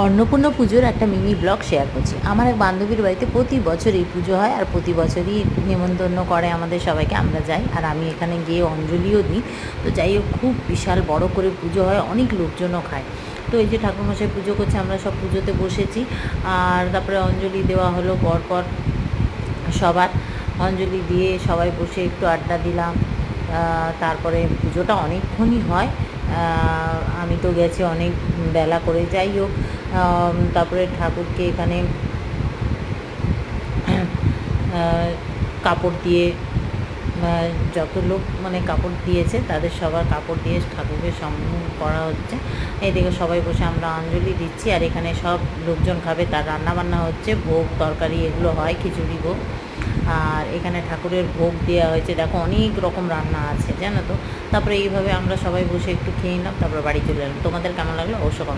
অন্নপূর্ণা পুজোর একটা mini blog share করছি। আমার এক বান্ধবীর বাড়িতে প্রতি বছর এই পুজো হয়, আর প্রতি বছরই নেমন্তন্ন করে আমাদের সবাইকে, আমরা যাই, আর আমি এখানে গিয়ে অঞ্জলিও দিই। তো যাই হোক, খুব বিশাল বড় করে পুজো হয়, অনেক লোকজনও খায়। তো এই যে ঠাকুরমশাই পুজো করছে, আমরা সব পুজোতে বসেছি, আর তারপরে অঞ্জলি দেওয়া হলো পরপর সবার। অঞ্জলি দিয়ে সবাই বসে একটু আড্ডা দিলাম। তারপরে পুজোটা অনেকক্ষণই হয়। আমি তো গেছি অনেক বেলা করে। যাই হোক, তারপরে ঠাকুরকে এখানে কাপড় দিয়ে, যত লোক মানে কাপড় দিয়েছে তাদের সবার কাপড় দিয়ে ঠাকুরকে সম্মান করা হচ্ছে। এদিকে সবাই বসে আমরা অঞ্জলি দিচ্ছি, আর এখানে সব লোকজন খাবে, তার রান্নাবান্না হচ্ছে, ভোগ তরকারি এগুলো হয়, খিচুড়ি ভোগ। আর এখানে ঠাকুরের ভোগ দেওয়া হয়েছে, দেখো অনেক রকম রান্না আছে, জানো তো। তারপরে এইভাবে আমরা সবাই বসে একটু খেয়ে নিলাম, তারপরে বাড়ি চলে এলাম। তোমাদের কেমন লাগলো অবশ্য কমেন্ট